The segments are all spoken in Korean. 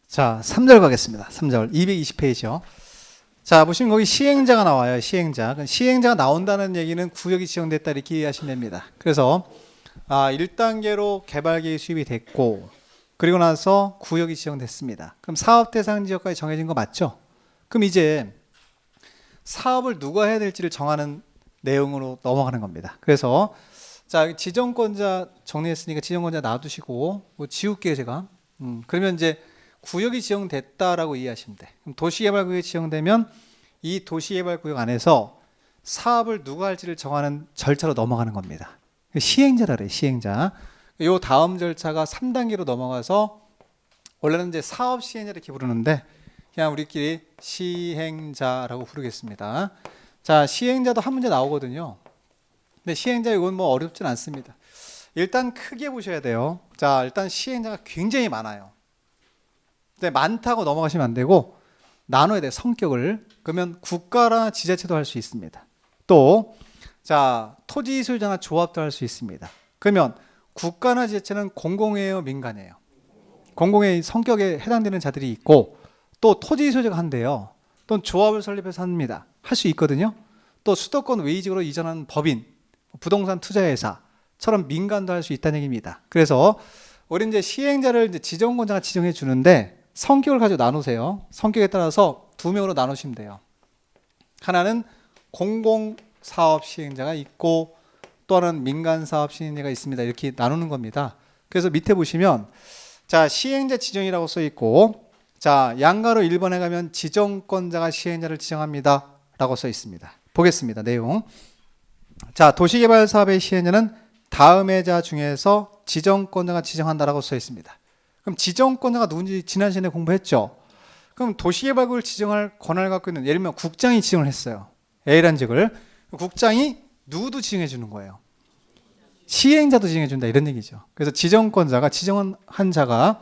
자, 3절 가겠습니다. 3절 220페이지요. 자, 보시면 거기 시행자가 나와요. 시행자. 시행자가 나온다는 얘기는 구역이 지정됐다 이렇게 이해하시면 됩니다. 그래서 1단계로 개발계획이 수립이 됐고 그리고 나서 구역이 지정됐습니다. 그럼 사업 대상 지역까지 정해진 거 맞죠? 그럼 이제 사업을 누가 해야 될지를 정하는 내용으로 넘어가는 겁니다. 그래서 자, 지정권자 정리했으니까 지정권자 놔두시고 뭐 지울게요 제가. 그러면 이제 구역이 지정됐다라고 이해하시면 돼. 그럼 도시개발구역이 지정되면 이 도시개발구역 안에서 사업을 누가 할지를 정하는 절차로 넘어가는 겁니다. 시행자라 그래요. 시행자. 요 다음 절차가 3단계로 넘어가서 원래는 이제 사업 시행자 이렇게 부르는데 그냥 우리끼리 시행자라고 부르겠습니다. 자, 시행자도 한 문제 나오거든요. 근데 시행자 이건 뭐 어렵진 않습니다. 일단 크게 보셔야 돼요. 자, 일단 시행자가 굉장히 많아요. 근데 많다고 넘어가시면 안 되고 나눠야 돼요. 성격을. 그러면 국가나 지자체도 할 수 있습니다. 또 자, 토지 소유자나 조합도 할 수 있습니다. 그러면 국가나 지자체는 공공이에요, 민간이에요? 공공의 성격에 해당되는 자들이 있고 또 토지 소유자가 한대요. 또 조합을 설립해서 합니다. 할 수 있거든요. 또 수도권 외지적으로 이전하는 법인, 부동산 투자회사처럼 민간도 할 수 있다는 얘기입니다. 그래서 우리 이제 시행자를 이제 지정권자가 지정해 주는데 성격을 가지고 나누세요. 성격에 따라서 두 명으로 나누시면 돼요. 하나는 공공사업 시행자가 있고 또 하나는 민간사업 시행자가 있습니다. 이렇게 나누는 겁니다. 그래서 밑에 보시면 자, 시행자 지정이라고 써 있고 자, 양가로 1번에 가면 지정권자가 시행자를 지정합니다 라고 써 있습니다. 보겠습니다. 내용. 자, 도시개발사업의 시행자는 다음의 자 중에서 지정권자가 지정한다라고 써 있습니다. 그럼 지정권자가 누군지 지난 시간에 공부했죠. 그럼 도시개발구역을 지정할 권한을 갖고 있는 예를 들면 국장이 지정을 했어요. A라는 직을. 국장이 누구도 지정해 주는 거예요. 시행자도 지정해 준다 이런 얘기죠. 그래서 지정권자가 지정한 자가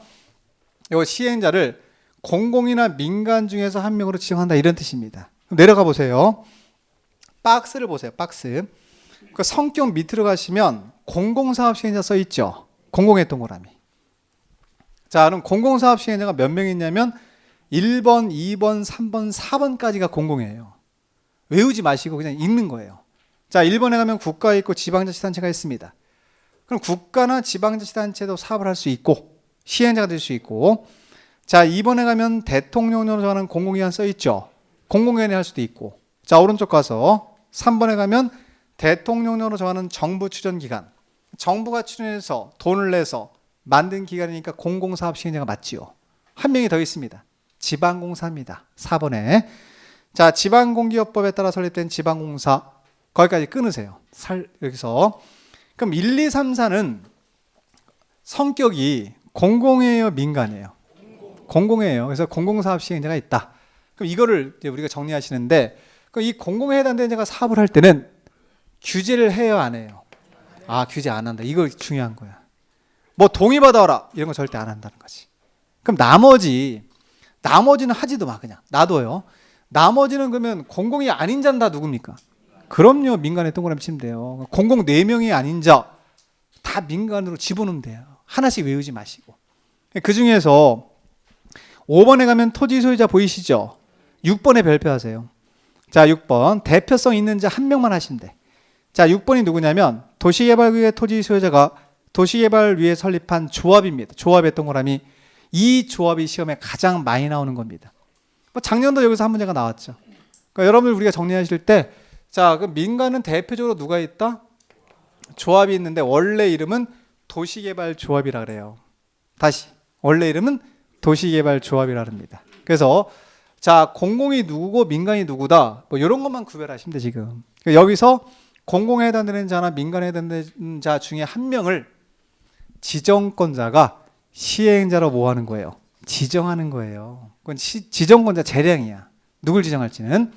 이 시행자를 공공이나 민간 중에서 한 명으로 지정한다 이런 뜻입니다. 그럼 내려가 보세요. 박스를 보세요. 박스. 그 성격 밑으로 가시면 공공사업 시행자 써 있죠. 공공의 동그라미. 자, 그럼 공공사업 시행자가 몇 명 있냐면 1번, 2번, 3번, 4번까지가 공공이에요. 외우지 마시고 그냥 읽는 거예요. 자, 1번에 가면 국가에 있고 지방자치단체가 있습니다. 그럼 국가나 지방자치단체도 사업을 할 수 있고 시행자가 될 수 있고 자, 2번에 가면 대통령령으로 정하는 공공기관 써 있죠. 공공기관이 할 수도 있고 자, 오른쪽 가서 3번에 가면 대통령령으로 정하는 정부 추천기관 정부가 추천해서 돈을 내서 만든 기관이니까 공공사업 시행자가 맞지요. 한 명이 더 있습니다. 지방공사입니다. 4번에 자, 지방공기업법에 따라 설립된 지방공사 거기까지 끊으세요. 여기서 그럼 1, 2, 3, 4는 성격이 공공이에요, 민간이에요? 공공이에요. 그래서 공공사업 시행자가 있다. 그럼 이거를 이제 우리가 정리하시는데 그럼 이 공공에 해당되는 자가 사업을 할 때는 규제를 해요, 안 해요? 규제 안 한다. 이거 중요한 거야. 뭐 동의받아라 이런 거 절대 안 한다는 거지. 그럼 나머지는 하지도 마. 그냥 놔둬요. 나머지는 그러면 공공이 아닌 자는 다 누굽니까? 그럼요. 민간에 동그라미 치면 돼요. 공공 4명이 아닌 자 다 민간으로 집어넣으면 돼요. 하나씩 외우지 마시고. 그 중에서 5번에 가면 토지 소유자 보이시죠? 6번에 별표하세요. 자, 6번 대표성 있는 자 한 명만 하시면 돼. 자, 6번이 누구냐면 도시개발구역의 토지 소유자가 도시개발 위에 설립한 조합입니다. 조합의 동그라미. 이 조합이 시험에 가장 많이 나오는 겁니다. 뭐 작년도 여기서 한 문제가 나왔죠. 그러니까 여러분들 우리가 정리하실 때 자, 그 민간은 대표적으로 누가 있다? 조합이 있는데 원래 이름은 도시개발조합이라 그래요. 다시 원래 이름은 도시개발조합이라 합니다. 그래서 자, 공공이 누구고 민간이 누구다 뭐 이런 것만 구별하시면 돼 지금. 그러니까 여기서 공공에 해당되는 자나 민간에 해당되는 자 중에 한 명을 지정권자가 시행자로 뭐 하는 거예요? 지정하는 거예요. 그건 지정권자 재량이야. 누굴 지정할지는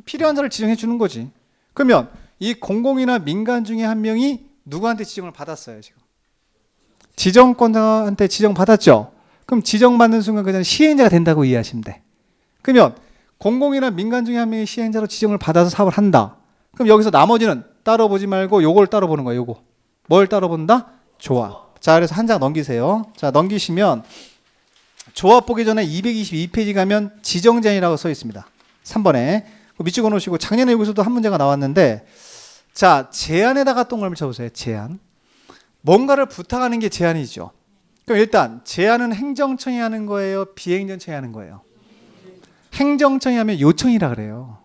필요한 자를 지정해 주는 거지. 그러면 이 공공이나 민간 중에 한 명이 누구한테 지정을 받았어요 지금? 지정권자한테 지정받았죠. 그럼 지정받는 순간 그냥 시행자가 된다고 이해하시면 돼. 그러면 공공이나 민간 중에 한 명이 시행자로 지정을 받아서 사업을 한다. 그럼 여기서 나머지는 따로 보지 말고 요걸 따로 보는 거예요. 요거. 뭘 따로 본다? 조합. 자, 그래서 한 장 넘기세요. 자, 넘기시면 조합 보기 전에 222페이지 가면 지정 제한이라고 써 있습니다. 3번에 밑줄 그어 놓으시고 작년에 여기서도 한 문제가 나왔는데 자, 제안에다가 동그라미 쳐보세요. 제안. 뭔가를 부탁하는 게 제안이죠. 그럼 일단 제안은 행정청이 하는 거예요? 비행정청이 하는 거예요? 행정청이 하면 요청이라 그래요.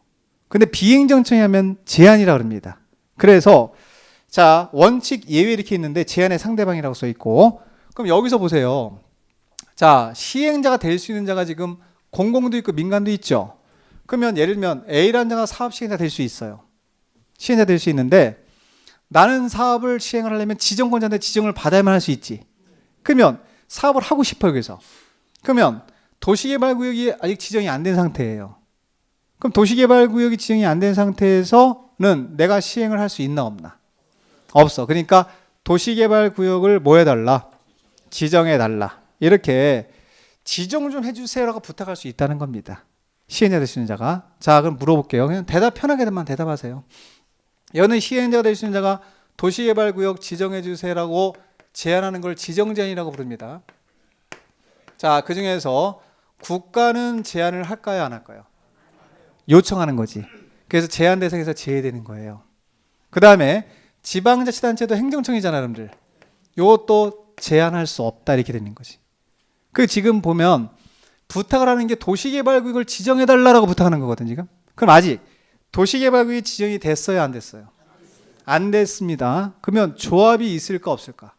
근데 비행정청이 하면 제안이라 그럽니다. 그래서 자, 원칙 예외 이렇게 있는데 제안의 상대방이라고 써 있고 그럼 여기서 보세요. 자, 시행자가 될 수 있는 자가 지금 공공도 있고 민간도 있죠. 그러면 예를 들면 A라는 자가 사업 시행자 될 수 있어요. 시행자 될 수 있는데 나는 사업을 시행을 하려면 지정권자한테 지정을 받아야만 할 수 있지. 그러면 사업을 하고 싶어요. 여기서. 그러면 도시개발구역이 아직 지정이 안 된 상태예요. 그럼 도시개발구역이 지정이 안 된 상태에서는 내가 시행을 할 수 있나 없나? 없어. 그러니까 도시개발구역을 뭐 해달라? 지정해달라. 이렇게 지정 좀 해주세요라고 부탁할 수 있다는 겁니다. 시행자 될 수 있는 자가. 자, 그럼 물어볼게요. 그냥 편하게만 대답하세요. 여는 시행자가 될 수 있는 자가 도시개발구역 지정해주세요라고 제안하는 걸 지정제안이라고 부릅니다. 자, 그 중에서 국가는 제안을 할까요, 안 할까요? 요청하는 거지. 그래서 제안 대상에서 제외되는 거예요. 그 다음에 지방자치단체도 행정청이잖아요, 여러분들. 이것도 제안할 수 없다 이렇게 되는 거지. 그 지금 보면 부탁을 하는 게 도시개발구역을 지정해달라고 부탁하는 거거든 지금. 그럼 아직 도시개발구역이 지정이 됐어요, 안 됐어요? 안 됐습니다. 그러면 조합이 있을까 없을까?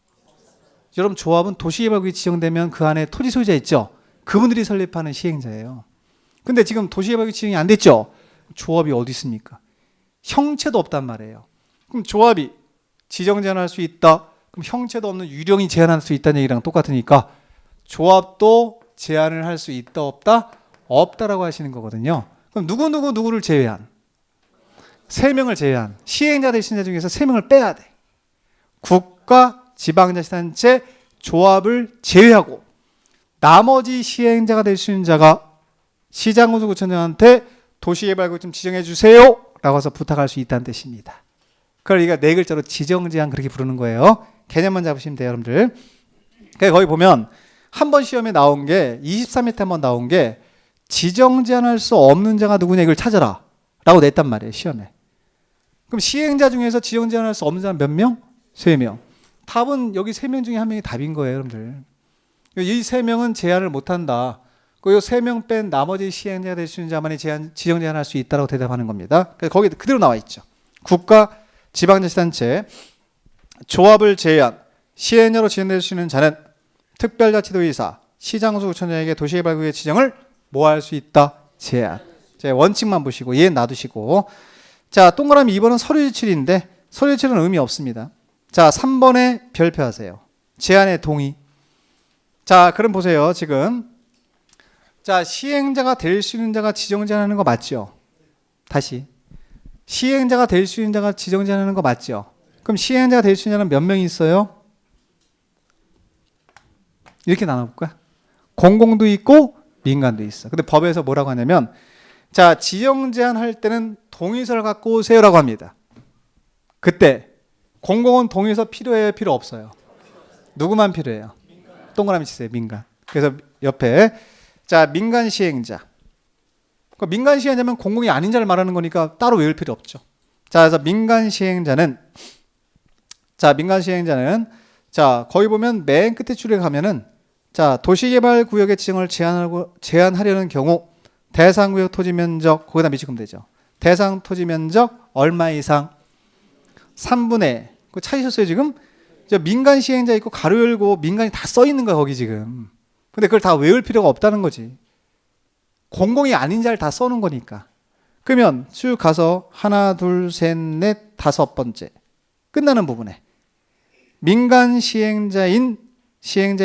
여러분 조합은 도시개발구역이 지정되면 그 안에 토지 소유자 있죠? 그분들이 설립하는 시행자예요. 근데 지금 도시개발구역 지정이 안 됐죠? 조합이 어디 있습니까? 형체도 없단 말이에요. 그럼 조합이 지정 제한할 수 있다. 그럼 형체도 없는 유령이 제한할 수 있다는 얘기랑 똑같으니까 조합도 제한을 할 수 있다 없다? 없다라고 하시는 거거든요. 그럼 누구를 제외한? 3명을 제외한 시행자 대신자 중에서 3명을 빼야 돼. 국가, 지방자치단체, 조합을 제외하고 나머지 시행자가 될 수 있는 자가 시장군수구청장한테 도시개발구역 좀 지정해 주세요 라고 해서 부탁할 수 있다는 뜻입니다. 그러니까 4글자로 지정제한 그렇게 부르는 거예요. 개념만 잡으시면 돼요, 여러분들. 그러니까 거기 보면 한 번 시험에 나온 게 23회 때 한 번 나온 게 지정제한할 수 없는 자가 누구냐 이걸 찾아라 라고 냈단 말이에요, 시험에. 그럼 시행자 중에서 지정제한할 수 없는 자는 몇 명? 3명. 답은 여기 3명 중에 1명이 답인 거예요, 여러분들. 이 3명은 제한을 못한다. 그리고 3명 뺀 나머지 시행자가 될 수 있는 자만이 지정 제한할 수 있다고 대답하는 겁니다. 그래서 거기 그대로 나와 있죠. 국가, 지방자치단체, 조합을 제외한 시행자로 지정될 수 있는 자는 특별자치도의사, 시장군수구청장에게 도시개발구역의 지정을 뭐 할 수 있다? 제한. 제 원칙만 보시고 얘는 놔두시고. 자, 동그라미 2번은 서류제출인데 서류제출은 의미 없습니다. 자, 3번에 별표하세요. 제안의 동의. 자, 그럼 보세요. 지금 자, 시행자가 될 수 있는 자가 지정 제한하는 거 맞죠? 다시. 시행자가 될 수 있는 자가 지정 제한하는 거 맞죠? 그럼 시행자가 될 수 있는 자는 몇 명이 있어요? 이렇게 나눠볼까? 공공도 있고 민간도 있어. 근데 법에서 뭐라고 하냐면 자, 지정 제한할 때는 동의서를 갖고 오세요라고 합니다. 그때 공공은 동의서 필요해요, 필요 없어요? 누구만 필요해요? 동그라미 치세요, 민간. 그래서 옆에 자, 민간 시행자. 민간 시행자면 공공이 아닌 자를 말하는 거니까 따로 외울 필요 없죠. 자, 그래서 민간 시행자는 자, 거기 보면 맨 끝에 줄에 가면은 자, 도시개발구역의 지정을 제한하려는 경우 대상구역 토지면적 거기다 미치면 되죠. 대상 토지면적 얼마 이상? 3분의 그거 찾으셨어요 지금? 민간 시행자 있고 가로 열고 민간이 다 써 있는 거야 거기 지금. 근데 그걸 다 외울 필요가 없다는 거지. 공공이 아닌 자를 다 써놓은 거니까. 그러면 쭉 가서 하나, 둘, 셋, 넷, 5번째 끝나는 부분에 민간 시행자에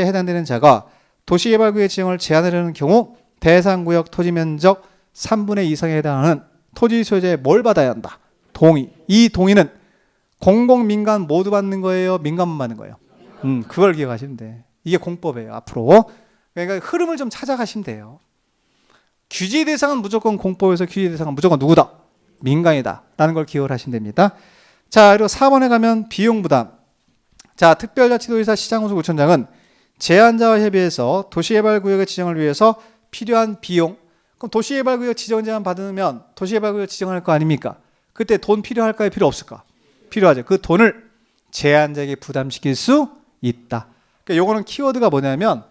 해당되는 자가 도시개발구역의 지정을 제한하려는 경우 대상구역 토지면적 3분의 2 이상에 해당하는 토지 소유자에 뭘 받아야 한다? 동의. 이 동의는 공공, 민간 모두 받는 거예요? 민간만 받는 거예요? 그걸 기억하시면 돼. 이게 공법이에요, 앞으로. 그러니까 흐름을 좀 찾아가시면 돼요. 규제 대상은 무조건 공법에서 규제 대상은 무조건 누구다? 민간이다. 라는 걸 기억을 하시면 됩니다. 자, 그리고 4번에 가면 비용 부담. 자, 특별자치도의사 시장군수구청장은 제한자와 협의해서 도시개발구역의 지정을 위해서 필요한 비용. 그럼 도시개발구역 지정 제한 받으면 도시개발구역 지정할 거 아닙니까? 그때 돈 필요할까요? 필요 없을까? 필요하죠. 그 돈을 제한자에게 부담시킬 수 있다. 그러니까 요거는 키워드가 뭐냐면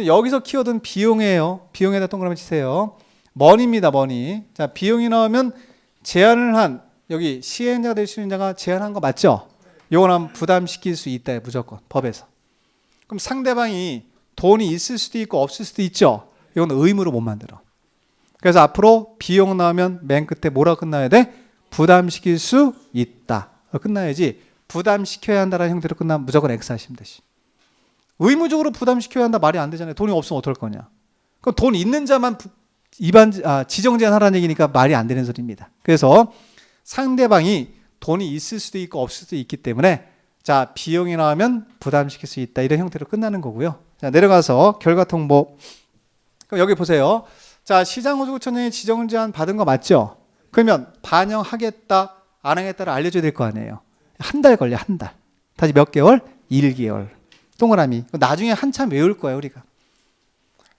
여기서 키워드는 비용이에요. 비용에다 동그라미 치세요. 머니입니다. 머니. 자, 비용이 나오면 제한을 한 여기 시행자가 될 수 있는 자가 제한한 거 맞죠? 요거는 부담시킬 수 있다. 무조건 법에서. 그럼 상대방이 돈이 있을 수도 있고 없을 수도 있죠. 이건 의무로 못 만들어. 그래서 앞으로 비용 나오면 맨 끝에 뭐라고 끝나야 돼? 부담시킬 수 있다. 끝나야지 부담시켜야 한다는 형태로 끝나면 무조건 X 하시면 되지. 의무적으로 부담시켜야 한다 말이 안 되잖아요. 돈이 없으면 어떨 거냐. 그럼 돈 있는 자만 지정 제한하라는 얘기니까 말이 안 되는 소리입니다. 그래서 상대방이 돈이 있을 수도 있고 없을 수도 있기 때문에 자, 비용이 나오면 부담시킬 수 있다. 이런 형태로 끝나는 거고요. 자, 내려가서 결과 통보. 그럼 여기 보세요. 자, 시장호주구청장이 지정 제한 받은 거 맞죠? 그러면 반영하겠다, 안 하겠다를 알려줘야 될 거 아니에요. 한 달 걸려, 한 달. 다시 몇 개월? 1개월. 동그라미. 나중에 한참 외울 거예요, 우리가.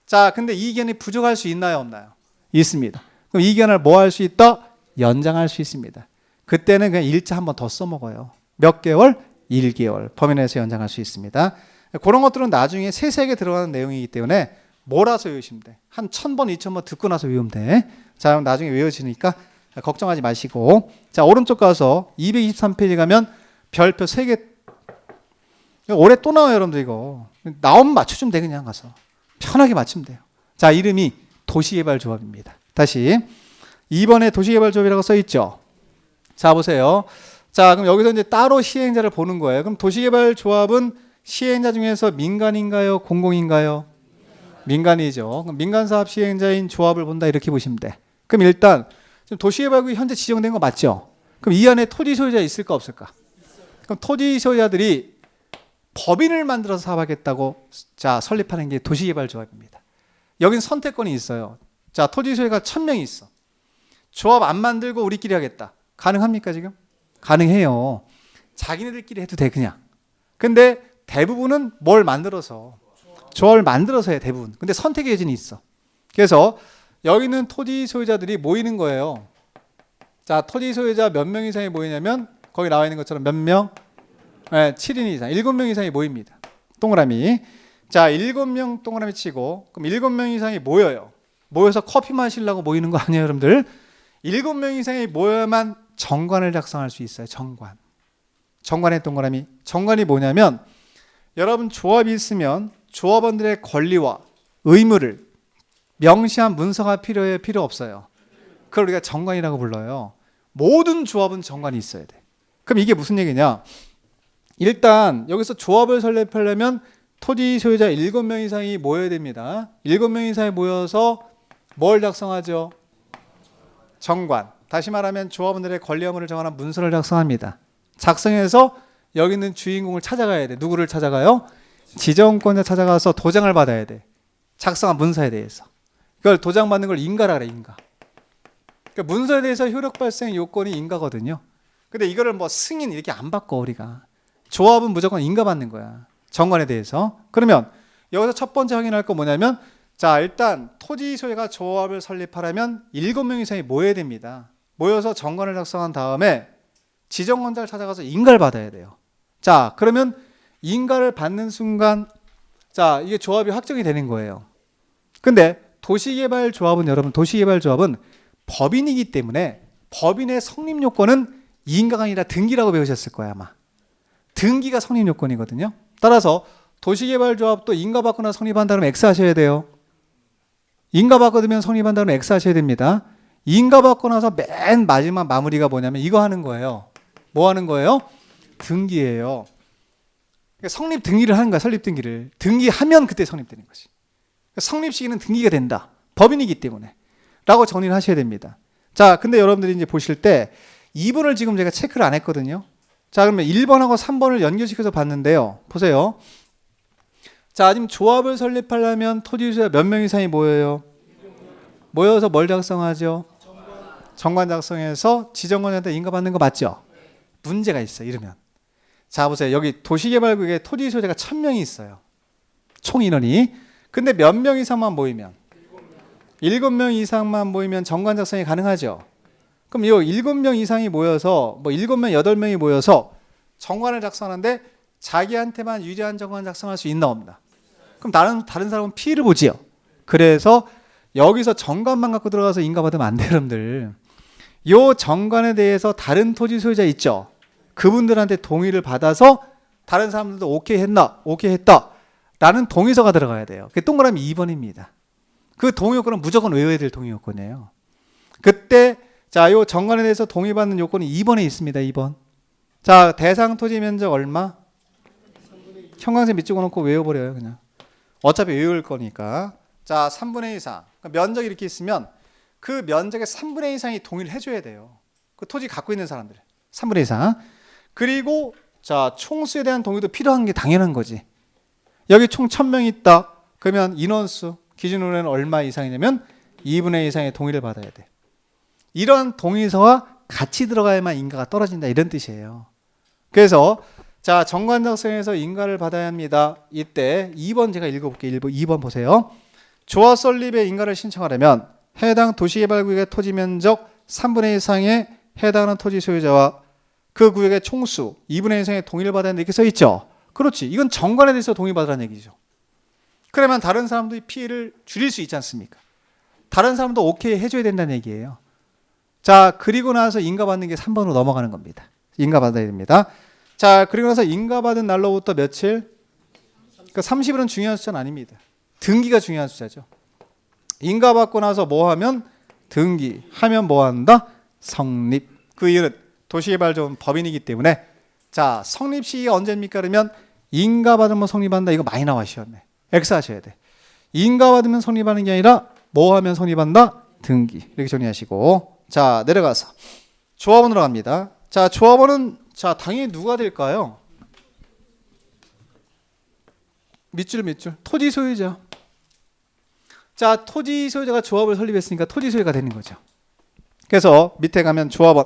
자, 근데 이 의견이 부족할 수 있나요, 없나요? 있습니다. 그럼 이 의견을 뭐 할 수 있다? 연장할 수 있습니다. 그때는 그냥 일자 한 번 더 써먹어요. 몇 개월? 1개월. 범위 내에서 연장할 수 있습니다. 그런 것들은 나중에 세세하게 들어가는 내용이기 때문에 몰아서 외우시면 돼. 한 1000번, 2000번 듣고 나서 외우면 돼. 자, 그럼 나중에 외워지니까 걱정하지 마시고. 자, 오른쪽 가서 223페이지 가면 별표 3개. 올해 또 나와요, 여러분들 이거. 나오면 맞춰주면 돼, 그냥 가서. 편하게 맞추면 돼요. 자, 이름이 도시개발조합입니다. 다시. 2번에 도시개발조합이라고 써있죠. 자, 보세요. 자, 그럼 여기서 이제 따로 시행자를 보는 거예요. 그럼 도시개발조합은 시행자 중에서 민간인가요? 공공인가요? 민간이죠. 그럼 민간사업 시행자인 조합을 본다 이렇게 보시면 돼. 그럼 일단 지금 도시개발구역이 현재 지정된 거 맞죠? 그럼 이 안에 토지 소유자 있을까 없을까? 그럼 토지 소유자들이 법인을 만들어서 사업하겠다고 자 설립하는 게 도시개발조합입니다. 여긴 선택권이 있어요. 자, 토지 소유가 1000명이 있어. 조합 안 만들고 우리끼리 하겠다. 가능합니까 지금? 가능해요. 자기네들끼리 해도 돼 그냥. 근데 대부분은 뭘 만들어서 조합을 만들어서 해 대부분. 근데 선택의 여지는 있어. 그래서 여기는 토지 소유자들이 모이는 거예요. 자, 토지 소유자 몇 명 이상이 모이냐면 거기 나와 있는 것처럼 몇 명? 네, 7인 이상, 7명 이상이 모입니다. 동그라미. 자, 7명 동그라미 치고 그럼 7명 이상이 모여요. 모여서 커피 마시려고 모이는 거 아니에요, 여러분들? 7명 이상이 모여야만 정관을 작성할 수 있어요. 정관. 정관의 동그라미. 정관이 뭐냐면 여러분 조합이 있으면 조합원들의 권리와 의무를 명시한 문서가 필요해요? 필요 없어요? 그걸 우리가 정관이라고 불러요. 모든 조합은 정관이 있어야 돼. 그럼 이게 무슨 얘기냐? 일단 여기서 조합을 설립하려면 토지 소유자 7명 이상이 모여야 됩니다. 7명 이상이 모여서 뭘 작성하죠? 정관. 다시 말하면 조합원들의 권리 의무를 정하는 문서를 작성합니다. 작성해서 여기 있는 주인공을 찾아가야 돼. 누구를 찾아가요? 지정권자 찾아가서 도장을 받아야 돼. 작성한 문서에 대해서. 그걸 도장받는 걸 인가라 그래, 인가. 그러니까 문서에 대해서 효력 발생 요건이 인가거든요. 근데 이거를 뭐 승인 이렇게 안 바꿔 우리가. 조합은 무조건 인가받는 거야. 정관에 대해서. 그러면 여기서 첫 번째 확인할 거 뭐냐면 자, 일단 토지 소유가 조합을 설립하려면 7명 이상이 모여야 됩니다. 모여서 정관을 작성한 다음에 지정권자를 찾아가서 인가를 받아야 돼요. 자, 그러면 인가를 받는 순간 자, 이게 조합이 확정이 되는 거예요. 근데 도시개발조합은 여러분 도시개발조합은 법인이기 때문에 법인의 성립 요건은 인가가 아니라 등기라고 배우셨을 거야 아마. 등기가 성립 요건이거든요. 따라서 도시개발조합도 인가받거나 성립한다면 X 하셔야 돼요. 인가받거나 성립한다면 X 하셔야 됩니다. 인가받고 나서 맨 마지막 마무리가 뭐냐면 이거 하는 거예요. 뭐 하는 거예요? 등기예요. 그러니까 성립 등기를 하는 거야. 설립 등기를. 등기하면 그때 성립되는 거지. 성립 시기는 등기가 된다. 법인이기 때문에. 라고 정리를 하셔야 됩니다. 자, 근데 여러분들이 이제 보실 때 2번을 지금 제가 체크를 안 했거든요. 자, 그러면 1번하고 3번을 연결시켜서 봤는데요. 보세요. 자, 지금 조합을 설립하려면 토지 소유자 몇 명 이상이 모여요? 모여서 뭘 작성하죠? 정관 작성해서 지정권자한테 인가받는 거 맞죠? 문제가 있어요. 이러면. 자, 보세요. 여기 도시개발구역에 토지 소유자가 1000명이 있어요. 총 인원이. 근데 몇 명 이상만 모이면 7명 이상만 모이면 정관 작성이 가능하죠. 그럼 이 7명 이상이 모여서 뭐 7명, 8명이 모여서 정관을 작성하는데 자기한테만 유리한 정관 작성할 수 있나 없나? 그럼 다른 사람은 피해를 보지요. 그래서 여기서 정관만 갖고 들어가서 인가 받으면 안 돼요, 여러분들. 요 정관에 대해서 다른 토지 소유자 있죠. 그분들한테 동의를 받아서 다른 사람들도 오케이 했다 라는 동의서가 들어가야 돼요. 그게 동그라미 2번입니다. 그 동의 요건은 무조건 외워야 될 동의 요건이에요. 그때 자, 요 정관에 대해서 동의받는 요건이 2번에 있습니다. 2번. 자, 대상 토지 면적 얼마? 형광색 밑 찍어놓고 외워버려요. 그냥. 어차피 외울 거니까. 자, 3분의 2 이상. 그러니까 면적이 이렇게 있으면 그 면적의 3분의 2 이상이 동의를 해줘야 돼요. 그 토지 갖고 있는 사람들. 3분의 2 이상. 그리고 자, 총수에 대한 동의도 필요한 게 당연한 거지. 여기 총 1000명이 있다. 그러면 인원수 기준으로는 얼마 이상이냐면 2분의 2 이상의 동의를 받아야 돼. 이런 동의서와 같이 들어가야만 인가가 떨어진다 이런 뜻이에요. 그래서 자, 정관 작성에서 인가를 받아야 합니다. 이때 2번 제가 읽어볼게요. 2번 보세요. 조합 설립에 인가를 신청하려면 해당 도시개발구역의 토지 면적 3분의 1 이상에 해당하는 토지 소유자와 그 구역의 총수 2분의 1 이상의 동의를 받아야 한다 이렇게 써 있죠. 그렇지. 이건 정관에 대해서 동의받으라는 얘기죠. 그러면 다른 사람도 피해를 줄일 수 있지 않습니까? 다른 사람도 오케이 해줘야 된다는 얘기예요. 자, 그리고 나서 인가받는 게 3번으로 넘어가는 겁니다. 인가받아야 됩니다. 자, 그리고 나서 인가받은 날로부터 며칠? 그 30일은 중요한 숫자는 아닙니다. 등기가 중요한 숫자죠. 인가받고 나서 뭐 하면? 등기. 하면 뭐 한다? 성립. 그 이유는 도시개발조합은 법인이기 때문에 자, 성립 시기가 언제입니까? 그러면 인가받으면 성립한다. 이거 많이 나와 시험에. X 하셔야 돼. 인가받으면 성립하는 게 아니라 뭐 하면 성립한다? 등기. 이렇게 정리하시고 자, 내려가서 조합원으로 갑니다. 자, 조합원은 자, 당연히 누가 될까요? 밑줄. 토지 소유자. 자, 토지 소유자가 조합을 설립했으니까 토지 소유가 되는 거죠. 그래서 밑에 가면 조합원.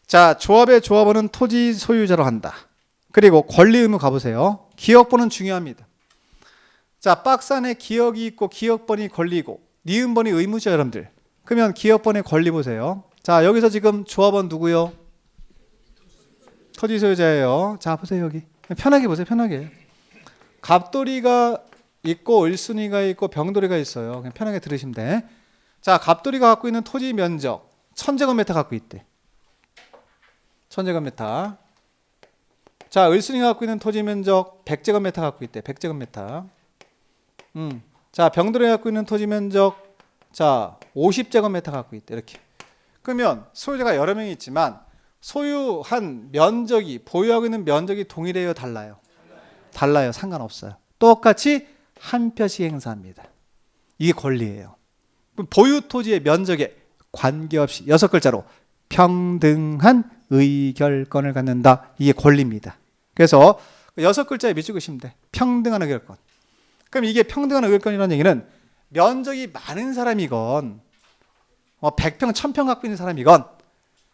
자, 조합의 조합원은 토지 소유자로 한다. 그리고 권리 의무 가보세요. 기억번은 중요합니다. 자, 박스 안에 기억이 있고 기억번이 권리고 니은번이 의무죠, 여러분들. 그러면 기억번의 권리 보세요. 자, 여기서 지금 조합원 누구요? 토지 소유자예요. 자, 보세요. 여기 편하게 보세요. 편하게. 갑돌이가 있고 을순이가 있고 병돌이가 있어요. 그냥 편하게 들으시면 돼. 자, 갑돌이가 갖고 있는 토지 면적 1000제곱미터 갖고 있대. 1000제곱미터. 자, 을순이가 갖고 있는 토지 면적 100제곱미터 갖고 있대. 100제곱미터. 자, 병돌이가 갖고 있는 토지 면적 자, 50제곱미터 갖고 있대. 이렇게. 그러면 소유자가 여러 명이 있지만 소유한 면적이 보유하고 있는 면적이 동일해요, 달라요? 달라요. 상관없어요. 똑같이 한 표씩 행사합니다. 이게 권리예요. 보유 토지의 면적에 관계없이 6글자로 평등한 의결권을 갖는다. 이게 권리입니다. 그래서 6글자에 밑줄 그시면 돼. 평등한 의결권. 그럼 이게 평등한 의결권이라는 얘기는 면적이 많은 사람이건 100평, 1000평 갖고 있는 사람이건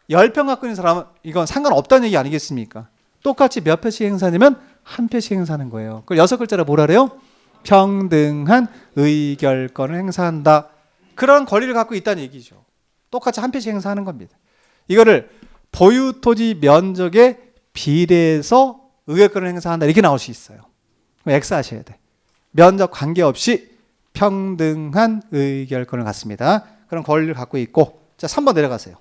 10평 갖고 있는 사람은 이건 상관없다는 얘기 아니겠습니까? 똑같이 몇 표씩 행사하냐면 한 표씩 행사하는 거예요. 그걸 6글자로 뭐라 그래요? 평등한 의결권을 행사한다. 그런 권리를 갖고 있다는 얘기죠. 똑같이 한 표씩 행사하는 겁니다. 이거를 보유 토지 면적에 비례해서 의결권을 행사한다. 이렇게 나올 수 있어요. X 하셔야 돼. 면적 관계없이 평등한 의결권을 갖습니다. 그런 권리를 갖고 있고 자, 3번 내려가세요.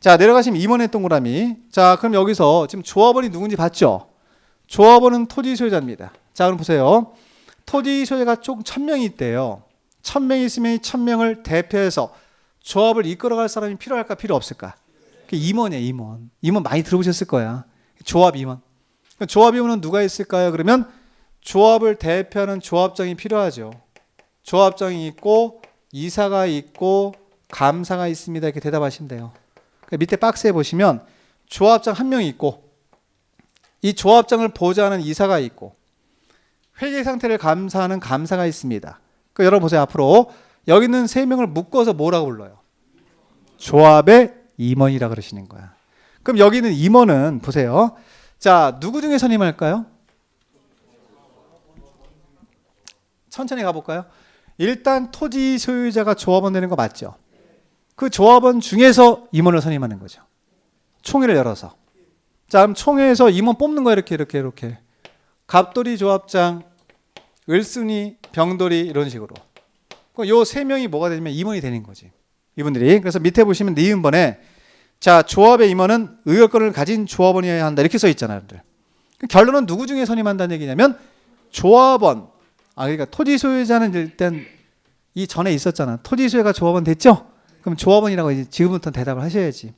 자, 내려가시면 2번의 동그라미. 자, 그럼 여기서 지금 조합원이 누군지 봤죠? 조합원은 토지 소유자입니다. 자, 그럼 보세요. 토지 소유자가 총 1000명이 있대요. 1000명이 있으면 이 1000명을 대표해서 조합을 이끌어갈 사람이 필요할까 필요 없을까? 임원이에요. 임원. 임원 많이 들어보셨을 거야. 조합 임원. 조합 임원은 누가 있을까요? 그러면 조합을 대표하는 조합장이 필요하죠. 조합장이 있고 이사가 있고 감사가 있습니다. 이렇게 대답하시면 돼요. 밑에 박스에 보시면 조합장 한 명이 있고 이 조합장을 보좌하는 이사가 있고 회계 상태를 감사하는 감사가 있습니다. 여러분 보세요. 앞으로 여기 있는 3명을 묶어서 뭐라고 불러요? 조합의 임원이라 그러시는 거야. 그럼 여기 있는 임원은 보세요. 자, 누구 중에 선임할까요? 천천히 가볼까요? 일단 토지 소유자가 조합원 되는 거 맞죠? 그 조합원 중에서 임원을 선임하는 거죠. 총회를 열어서. 자, 그럼 총회에서 임원 뽑는 거야. 이렇게. 갑돌이 조합장, 을순이, 병돌이 이런 식으로. 요 세 명이 뭐가 되면 임원이 되는 거지. 이분들이. 그래서 밑에 보시면 니은번에 자, 조합의 임원은 의결권을 가진 조합원이어야 한다. 이렇게 써 있잖아요, 여러분들. 결론은 누구 중에 선임한다는 얘기냐면 조합원. 그러니까 토지 소유자는 일단 이 전에 있었잖아. 토지 소유가 조합원 됐죠? 그럼 조합원이라고 이제 지금부터 대답을 하셔야지.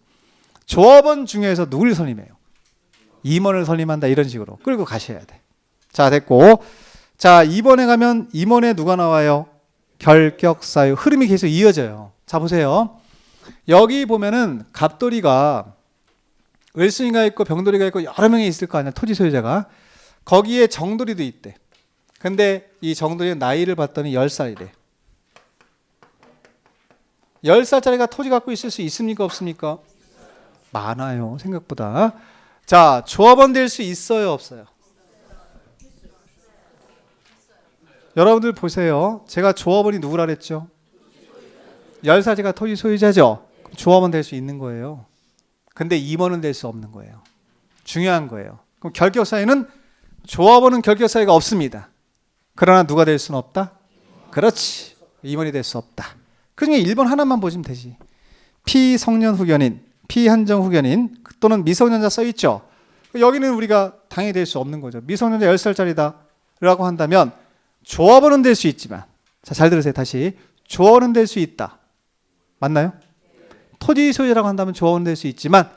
조합원 중에서 누굴 선임해요? 임원을 선임한다 이런 식으로 끌고 가셔야 돼. 자, 됐고. 자, 2번에 가면 임원에 누가 나와요? 결격사유. 흐름이 계속 이어져요. 자, 보세요. 여기 보면은 갑돌이가 을순이가 있고 병돌이가 있고 여러 명이 있을 거 아니야. 토지 소유자가. 거기에 정돌이도 있대. 근데 이 정돌이는 나이를 봤더니 10살이래. 10살짜리가 토지 갖고 있을 수 있습니까? 없습니까? 많아요. 생각보다. 자, 조합원 될 수 있어요? 없어요? 여러분들 보세요. 제가 조합원이 누구라 그랬죠? 10살짜리가 토지 소유자죠? 조합원 될 수 있는 거예요. 근데 임원은 될 수 없는 거예요. 중요한 거예요. 그럼 결격사유는 조합원은 결격사유가 없습니다. 그러나 누가 될 수는 없다? 그렇지. 임원이 될 수 없다. 그 중에 1번 하나만 보시면 되지. 피성년 후견인, 피한정 후견인 또는 미성년자 써있죠. 여기는 우리가 당연히 될 수 없는 거죠. 미성년자 10살짜리다 라고 한다면 조합원은 될 수 있지만, 자, 잘 들으세요. 다시. 조합원은 될 수 있다. 맞나요? 토지 소유자라고 한다면 조합원은 될 수 있지만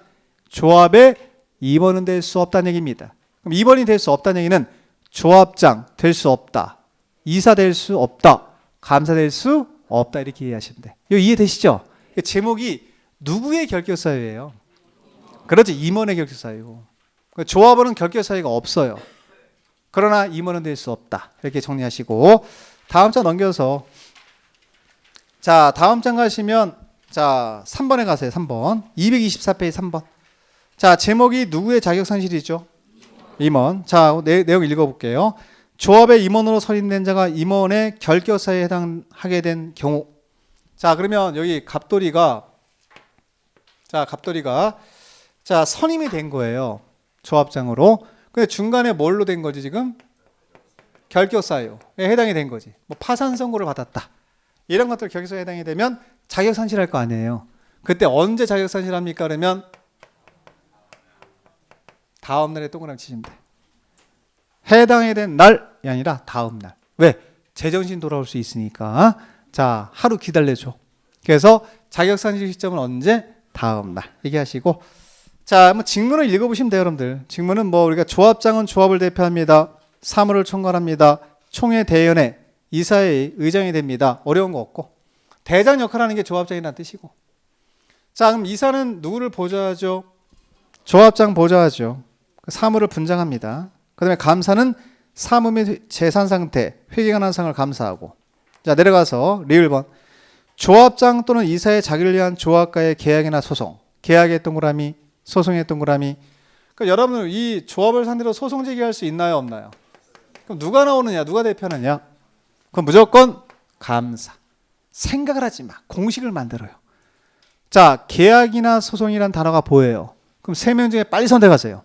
조합의 임원은 될 수 없다는 얘기입니다. 그럼 임원이 될 수 없다는 얘기는 조합장 될 수 없다. 이사 될 수 없다. 감사 될 수 없다. 이렇게 이해하시면 돼. 이거 이해되시죠? 제목이 누구의 결격사유예요? 그렇지. 임원의 결격사유. 조합원은 결격사유가 없어요. 그러나 임원은 될 수 없다. 이렇게 정리하시고 다음 장 넘겨서 자, 다음 장 가시면 자, 3번에 가세요. 3번. 224페이지 3번. 자, 제목이 누구의 자격상실이죠? 임원. 자, 내용 읽어볼게요. 조합의 임원으로 선임된 자가 임원의 결격사유에 해당하게 된 경우. 자, 그러면 여기 갑돌이가 자, 선임이 된 거예요. 조합장으로. 근데 중간에 뭘로 된 거지 지금? 결격사유에 해당이 된 거지. 뭐 파산 선고를 받았다. 이런 것들 결격사유에 해당이 되면 자격상실할 거 아니에요. 그때 언제 자격상실합니까? 그러면 다음 날에 동그라미 치시면 돼. 해당이 된 날이 아니라 다음 날. 왜? 제정신 돌아올 수 있으니까. 자, 하루 기다려줘. 그래서 자격상실 시점은 언제? 다음 날. 얘기하시고. 자, 한번 직문을 읽어보시면 돼요, 여러분들. 직문은 뭐 우리가 조합장은 조합을 대표합니다. 사무를 총괄합니다. 총회 대연회 이사의 의장이 됩니다. 어려운 거 없고. 대장 역할을 하는 게 조합장이라는 뜻이고. 자, 그럼 이사는 누구를 보좌하죠? 조합장 보좌하죠. 사무를 분장합니다. 그 다음에 감사는 사무 및 재산 상태, 회계관 한상을 감사하고. 자, 내려가서 리을번. 조합장 또는 이사의 자기를 위한 조합과의 계약이나 소송. 계약의 동그라미, 소송의 동그라미. 그러니까 여러분 이 조합을 상대로 소송 제기할 수 있나요? 없나요? 그럼 누가 나오느냐? 누가 대표하느냐? 그럼 무조건 감사. 생각을 하지 마. 공식을 만들어요. 자, 계약이나 소송이란 단어가 보여요. 그럼 3명 중에 빨리 선택하세요.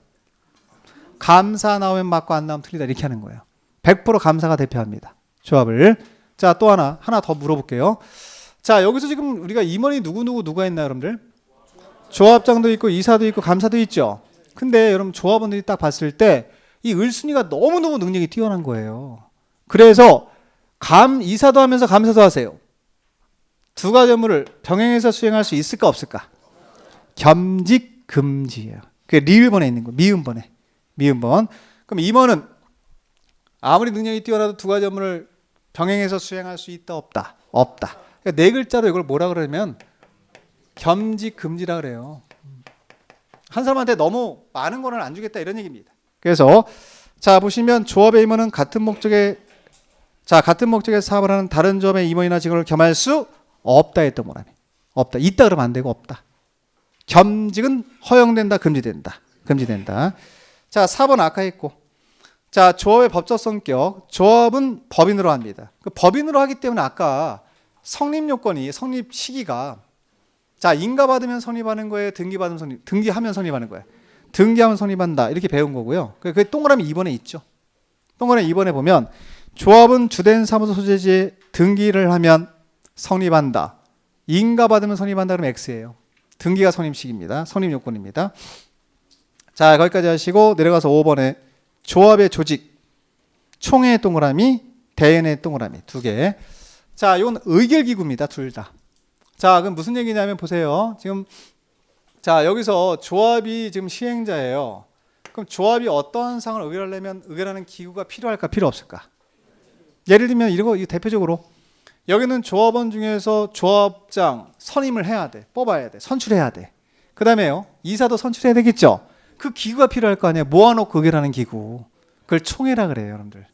감사 나오면 맞고 안 나오면 틀리다. 이렇게 하는 거예요. 100% 감사가 대표합니다. 조합을. 자, 또 하나 더 물어볼게요. 자, 여기서 지금 우리가 임원이 누가 있나요, 여러분들? 조합장도 있고 이사도 있고 감사도 있죠. 근데 여러분 조합원들이 딱 봤을 때 이 을순이가 너무너무 능력이 뛰어난 거예요. 그래서 이사도 하면서 감사도 하세요. 두 가지 업무를 병행해서 수행할 수 있을까 없을까? 겸직금지예요. 그게 리을번에 있는 거. 미음번. 그럼 임원은 아무리 능력이 뛰어나도 두 가지 업무를 병행해서 수행할 수 있다 없다? 없다. 그러니까 4글자로 이걸 뭐라 그러면 겸직금지라 그래요. 한 사람한테 너무 많은 권한을 안 주겠다 이런 얘기입니다. 그래서 자, 보시면 조합의 임원은 같은 목적의 사업을 하는 다른 조합의 임원이나 직원을 겸할 수 없다 했던 거라며. 없다. 있다 그러면 안 되고 없다. 겸직은 허용된다, 금지된다. 자, 4번 아까 했고. 자, 조합의 법적 성격. 조합은 법인으로 합니다. 그 법인으로 하기 때문에 아까 성립 요건이, 성립 시기가, 자, 인가받으면 성립하는 거예요? 등기하면 성립하는 거예요? 등기하면 성립한다. 이렇게 배운 거고요. 그 동그라미 2번에 있죠. 동그라미 2번에 보면 조합은 주된 사무소 소재지에 등기를 하면 성립한다. 인가받으면 성립한다 그러면 X예요. 등기가 성립식입니다. 성립 요건입니다. 자, 거기까지 하시고 내려가서 5번에 조합의 조직, 총회의 동그라미, 대연의 동그라미 두 개. 자, 이건 의결기구입니다. 둘 다. 자, 그럼 무슨 얘기냐면 보세요. 지금 자, 여기서 조합이 지금 시행자예요. 그럼 조합이 어떠한 사항을 의결하려면 의결하는 기구가 필요할까 필요 없을까? 예를 들면 이거 대표적으로 여기는 조합원 중에서 조합장 선임을 해야 돼. 뽑아야 돼. 선출해야 돼. 그 다음에요. 이사도 선출해야 되겠죠. 그 기구가 필요할 거 아니에요. 모아놓고 의결하는 기구. 그걸 총회라 그래요, 여러분들.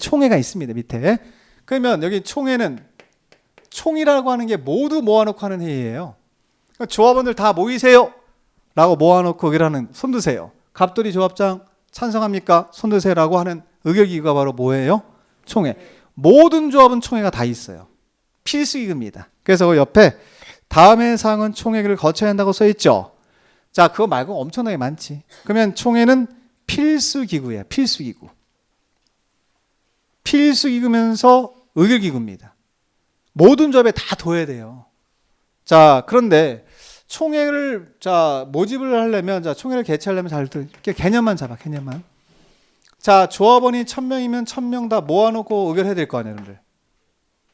총회가 있습니다, 밑에. 그러면 여기 총회는 총이라고 하는 게 모두 모아놓고 하는 회의예요. 그러니까 조합원들 다 모이세요 라고 모아놓고 의결하는, 손 드세요. 갑돌이 조합장 찬성합니까? 손 드세요라고 하는 의결기구가 바로 뭐예요? 총회. 모든 조합은 총회가 다 있어요. 필수기구입니다. 그래서 그 옆에 다음의 사항은 총회를 거쳐야 한다고 써있죠. 자, 그거 말고 엄청나게 많지. 그러면 총회는 필수기구예요. 필수기구. 필수기구면서 의결기구입니다. 모든 조합에 다 둬야 돼요. 자, 그런데 총회를 모집을 하려면, 총회를 개최하려면 잘 개념만 잡아, 개념만. 자, 조합원이 1000명이면 1000명 다 모아놓고 의결해야 될 거 아니에요, 여러분들.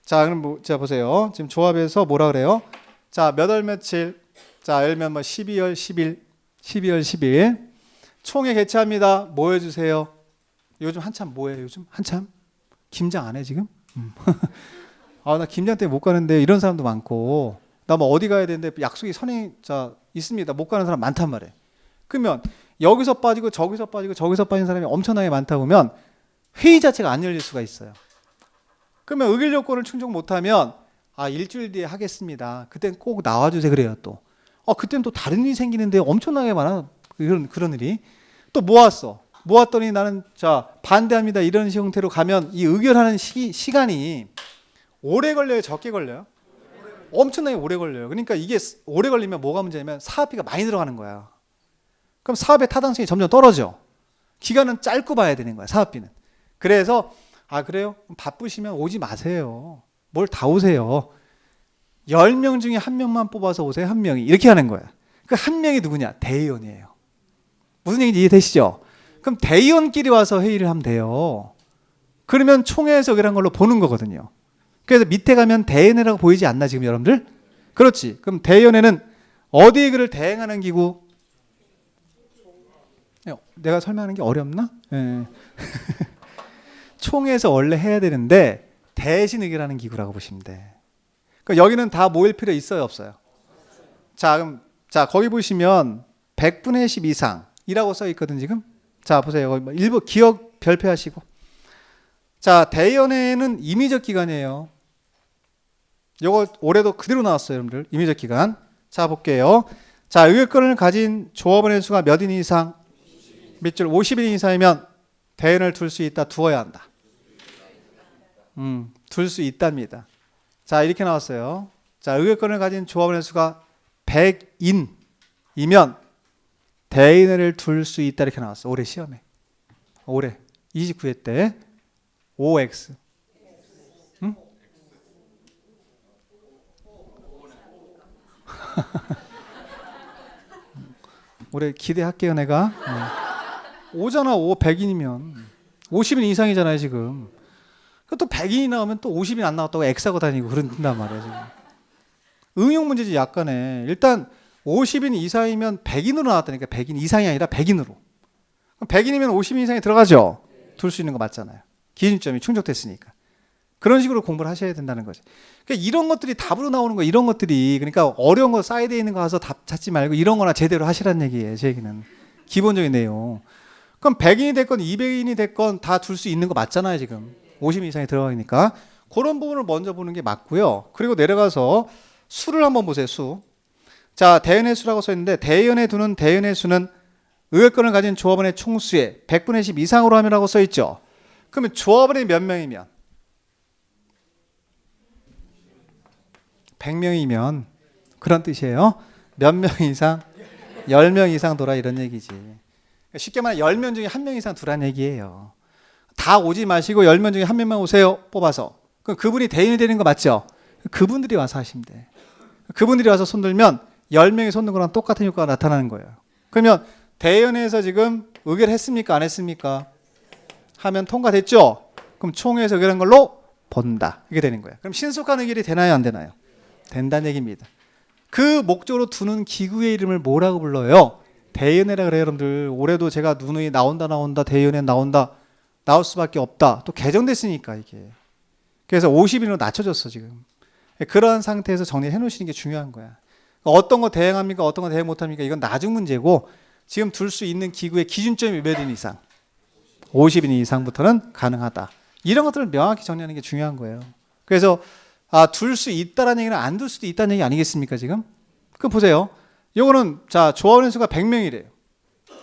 자, 그럼 자, 보세요. 지금 조합에서 뭐라 그래요? 자, 몇 월 며칠? 자, 예를 들면 12월 10일, 12월 10일. 총회 개최합니다. 뭐 해주세요? 요즘 한참 뭐해요, 요즘? 한참? 김장 안 해, 지금? 아, 나 김장 때문에 못 가는데 이런 사람도 많고, 나 뭐 어디 가야 되는데 약속이 있습니다. 못 가는 사람 많단 말이에요. 그러면 여기서 빠지고 저기서 빠지고 저기서 빠진 사람이 엄청나게 많다 보면 회의 자체가 안 열릴 수가 있어요. 그러면 의결 요건을 충족 못하면 일주일 뒤에 하겠습니다. 그땐 꼭 나와주세요 그래요 또. 그땐 또 다른 일이 생기는데 엄청나게 많아. 그런 일이. 또 모았더니 나는 반대합니다. 이런 형태로 가면 이 의결하는 시간이 오래 걸려요? 적게 걸려요? 엄청나게 오래 걸려요. 그러니까 이게 오래 걸리면 뭐가 문제냐면 사업비가 많이 들어가는 거야. 그럼 사업의 타당성이 점점 떨어져. 기간은 짧고 봐야 되는 거야, 사업비는. 그래서 그래요? 바쁘시면 오지 마세요. 뭘 다 오세요. 10명 중에 1명만 뽑아서 오세요. 1명이. 이렇게 하는 거야. 그 1명이 누구냐? 대의원이에요. 무슨 얘기인지 이해되시죠? 그럼 대의원끼리 와서 회의를 하면 돼요. 그러면 총회에서 의결한 걸로 보는 거거든요. 그래서 밑에 가면 대의원회라고 보이지 않나 지금 여러분들? 그렇지. 그럼 대의원회는 어디에 그를 대행하는 기구? 내가 설명하는 게 어렵나? 네. 총회에서 원래 해야 되는데 대신 의결하는 기구라고 보시면 돼. 그러니까 여기는 다 모일 필요 있어요, 없어요? 자, 그럼 거기 보시면 100분의 10 이상이라고 써 있거든 지금. 자, 보세요. 일부 기억 별표하시고. 자, 대의원회는 임의적 기관이에요. 요거 올해도 그대로 나왔어요, 여러분들. 임의적 기관. 자, 볼게요. 자, 의결권을 가진 조합원의 수가 몇 인 이상? 밑줄 50인 이상이면 대의원을 둘 수 있다, 두어야 한다. 둘 수 있답니다. 자, 이렇게 나왔어요. 자, 의결권을 가진 조합원의 수가 100인이면 대의원을 둘 수 있다 이렇게 나왔어. 올해 시험에. 올해 29회 때 OX. 응? 올해 기대할게요, 내가. 오잖아, 100인이면. 50인 이상이잖아요, 지금. 또 100인이 나오면 또 50인 안 나왔다고 X하고 다니고 그런단 말이야, 지금. 응용 문제지, 약간의. 일단 50인 이상이면 100인으로 나왔다니까. 100인 이상이 아니라 100인으로. 그럼 100인이면 50인 이상이 들어가죠? 둘 수 있는 거 맞잖아요. 기준점이 충족됐으니까. 그런 식으로 공부를 하셔야 된다는 거죠. 그러니까 이런 것들이 답으로 나오는 거, 이런 것들이. 그러니까 어려운 거 사이드에 있는 거 가서 답 찾지 말고 이런 거나 제대로 하시라는 얘기예요, 제 얘기는. 기본적인 내용. 그럼 100인이 됐건 200인이 됐건 다 둘 수 있는 거 맞잖아요, 지금. 50인 이상이 들어가니까. 그런 부분을 먼저 보는 게 맞고요. 그리고 내려가서 수를 한번 보세요, 수. 자, 대연의 수라고 써 있는데 대연의 두는 대연의 수는 의결권을 가진 조합원의 총수의 100분의 10 이상으로 하면라고 써있죠. 그러면 조합원이 몇 명이면? 100명이면 그런 뜻이에요. 몇 명 이상? 10명 이상 돌아 이런 얘기지. 쉽게 말해 10명 중에 1명 이상 두란 얘기예요. 다 오지 마시고 10명 중에 1명만 오세요. 뽑아서. 그럼 그분이 대인이 되는 거 맞죠? 그분들이 와서 하시면 돼. 그분들이 와서 손들면 10명이 손든 거랑 똑같은 효과가 나타나는 거예요. 그러면 대의원에서 지금 의결했습니까? 안 했습니까? 하면 통과됐죠? 그럼 총회에서 의결한 걸로 본다. 이게 되는 거예요. 그럼 신속한 의결이 되나요? 안 되나요? 된다는 얘기입니다. 그 목적으로 두는 기구의 이름을 뭐라고 불러요? 대의원회라 그래요. 여러분들 올해도 제가 누누이 나온다 대의원회 나온다 나올 수밖에 없다. 또 개정됐으니까 이게. 그래서 50인으로 낮춰졌어 지금. 그러한 상태에서 정리해 놓으시는 게 중요한 거야. 어떤 거 대행합니까? 어떤 거 대행 못합니까? 이건 나중 문제고 지금 둘 수 있는 기구의 기준점이 몇 인 이상? 50인 이상부터는 가능하다. 이런 것들을 명확히 정리하는 게 중요한 거예요. 그래서 둘 수 있다라는 얘기는 안 둘 수도 있다는 얘기 아니겠습니까 지금? 그럼 보세요. 요거는 자 조합원 수가 100명이래요.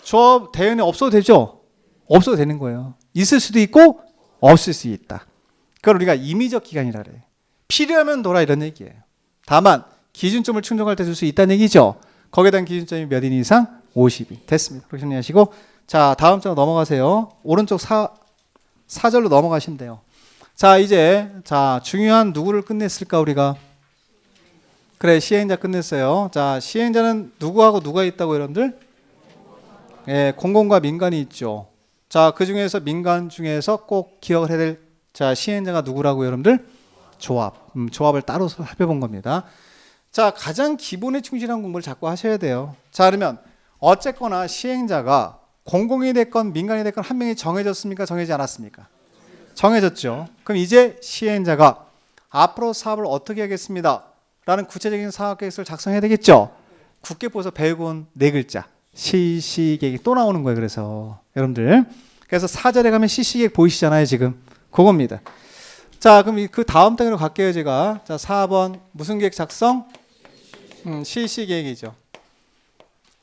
조합 대회원이 없어도 되죠? 없어도 되는 거예요. 있을 수도 있고 없을 수 있다. 그걸 우리가 임의적 기간이라 그래요. 필요하면 돌아 이런 얘기예요. 다만 기준점을 충족할 때 줄 수 있다는 얘기죠. 거기에 대한 기준점이 몇 인 이상? 50인. 됐습니다. 그렇게 정리하시고 자 다음 장 넘어가세요. 오른쪽 4절로 넘어가시면 돼요. 자 이제 자 중요한 누구를 끝냈을까 우리가? 그래 시행자 끝냈어요. 자 시행자는 누구하고 누가 있다고 여러분들? 예, 공공과 민간이 있죠. 자 그 중에서 민간 중에서 꼭 기억을 해야 될 자 시행자가 누구라고 여러분들? 조합을 따로 살펴본 겁니다. 자 가장 기본에 충실한 공부를 자꾸 하셔야 돼요. 자 그러면 어쨌거나 시행자가 공공이 됐건 민간이 됐건 한 명이 정해졌습니까? 정해지지 않았습니까? 정해졌죠. 그럼 이제 시행자가 앞으로 사업을 어떻게 하겠습니다. 라는 구체적인 사업 계획서를 작성해야 되겠죠. 국계법에서 배우고 온 4글자 실시계획이 또 나오는 거예요. 그래서 여러분들 그래서 4절에 가면 실시계획 보이시잖아요. 지금 그겁니다. 자 그럼 그 다음 단계로 갈게요. 제가 자 4번 무슨 계획 작성? 실시계획이죠.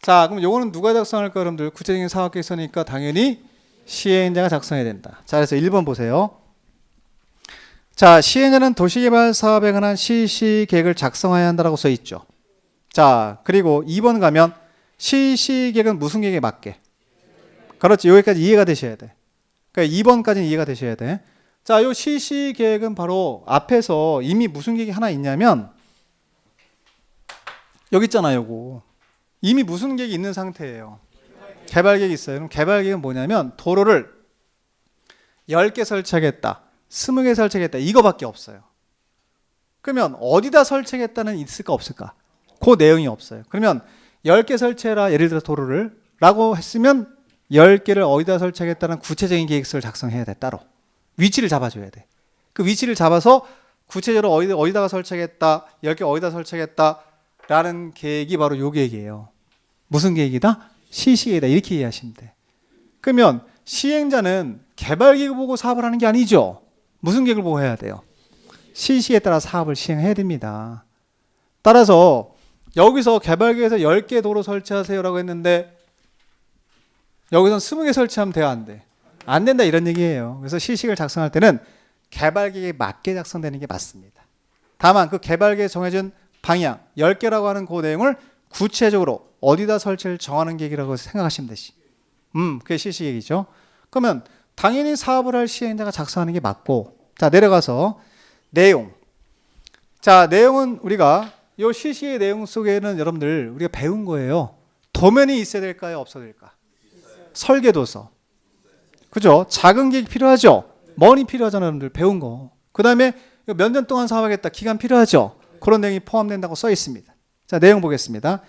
자 그럼 요거는 누가 작성할까 여러분들? 구체적인 사업 계획서니까 당연히 시행자가 작성해야 된다. 자 그래서 1번 보세요. 자 시행자는 도시개발 사업에 관한 실시계획을 작성해야 한다라고 써 있죠. 자 그리고 2번 가면 실시계획은 무슨 계획에 맞게? 그렇지. 여기까지 이해가 되셔야 돼. 그러니까 2번까지는 이해가 되셔야 돼. 자, 요 실시계획은 바로 앞에서 이미 무슨 계획이 하나 있냐면 여기 있잖아요. 요거. 이미 무슨 계획이 있는 상태예요. 개발계획이 있어요. 그럼 개발계획은 뭐냐면 도로를 10개 설치하겠다. 20개 설치하겠다. 이거밖에 없어요. 그러면 어디다 설치하겠다는 있을까 없을까? 그 내용이 없어요. 그러면 10개 설치해라. 예를 들어 도로를 라고 했으면 10개를 어디다 설치하겠다는 구체적인 계획서를 작성해야 돼. 따로. 위치를 잡아줘야 돼. 그 위치를 잡아서 구체적으로 어디다가 설치하겠다. 10개 어디다 설치하겠다. 라는 계획이 바로 요 계획이에요. 무슨 계획이다? 실시계획이다. 이렇게 이해하시면 돼. 그러면 시행자는 개발 계획을 보고 사업을 하는 게 아니죠. 무슨 계획을 보고 해야 돼요? 실시에 따라 사업을 시행해야 됩니다. 따라서 여기서 개발 계획에서 10개 도로 설치하세요라고 했는데 여기서는 20개 설치하면 돼요, 안 돼? 안 된다 이런 얘기예요. 그래서 실시계획을 작성할 때는 개발 계획에 맞게 작성되는 게 맞습니다. 다만 그 개발 계획에 정해진 방향 10개라고 하는 그 내용을 구체적으로 어디다 설치를 정하는 계획이라고 생각하시면 되지. 그게 실시계획이죠. 그러면 당연히 사업을 할 시행자가 작성하는 게 맞고 자 내려가서 내용. 자 내용은 우리가 이 실시계획 내용 속에는 여러분들 우리가 배운 거예요. 도면이 있어야 될까요? 없어야 될까? 설계도서. 그죠? 작은 계획이 필요하죠? 머니 필요하잖아요. 여러분들 배운 거. 그 다음에 몇 년 동안 사업하겠다. 기간 필요하죠? 그런 내용이 포함된다고 써 있습니다. 자 내용 보겠습니다.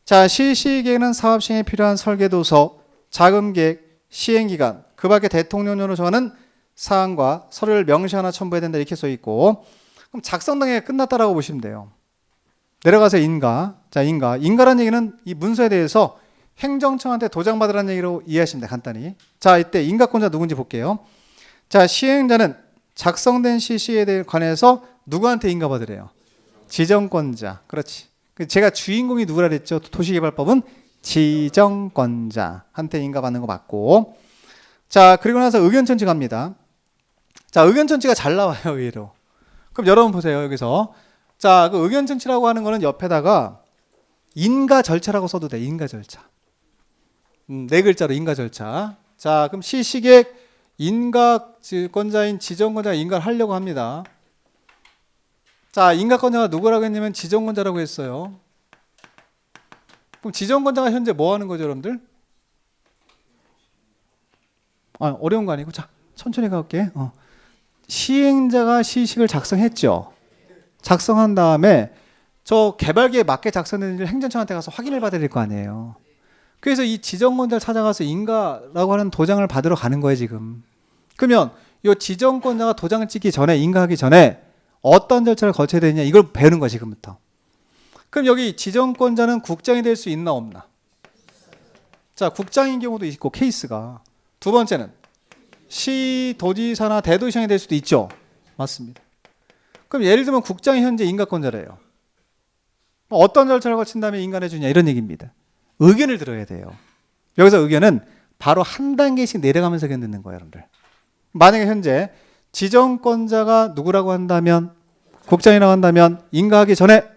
자 실시계획은 사업 시행에 필요한 설계도서, 자금계획, 시행기간, 그 밖에 대통령령으로 정하는 사항과 서류를 명시하나 첨부해야 된다 이렇게 써 있고 그럼 작성 단계가 끝났다라고 보시면 돼요. 내려가서 인가. 자 인가라는 얘기는 이 문서에 대해서 행정청한테 도장받으라는 얘기로 이해하시면 돼요. 간단히. 자 이때 인가권자 누군지 볼게요. 자 시행자는 작성된 실시에 관해서 누구한테 인가받으래요? 지정권자. 그렇지. 제가 주인공이 누구라 그랬죠? 도시개발법은 지정권자한테 인가받는 거 맞고. 자, 그리고 나서 의견천지 갑니다. 자, 의견천지가 잘 나와요, 의외로. 그럼 여러분 보세요, 여기서. 자, 그 의견천지라고 하는 거는 옆에다가 인가 절차라고 써도 돼, 인가 절차. 네 글자로 인가 절차. 자, 그럼 시시객 인가권자인 지정권자가 인가를 하려고 합니다. 자, 인가권자가 누구라고 했냐면 지정권자라고 했어요. 그럼 지정권자가 현재 뭐 하는 거죠, 여러분들? 어려운 거 아니고. 자, 천천히 가볼게. 시행자가 시식을 작성했죠. 작성한 다음에 저 개발계에 맞게 작성된 일 행정청한테 가서 확인을 받아야 될 거 아니에요. 그래서 이 지정권자를 찾아가서 인가라고 하는 도장을 받으러 가는 거예요, 지금. 그러면 이 지정권자가 도장을 찍기 전에, 인가하기 전에 어떤 절차를 거쳐야 되느냐, 이걸 배우는 거야, 지금부터. 그럼 여기 지정권자는 국장이 될 수 있나 없나? 자, 국장인 경우도 있고 케이스가. 두 번째는 시, 도지사나 대도시장이 될 수도 있죠. 맞습니다. 그럼 예를 들면 국장이 현재 인가권자래요. 어떤 절차를 거친 다음에 인가해 주냐, 이런 얘기입니다. 의견을 들어야 돼요. 여기서 의견은 바로 한 단계씩 내려가면서 의견 듣는 거예요, 여러분들. 만약에 현재 지정권자가 누구라고 한다면, 국장이라고 한다면 인가하기 전에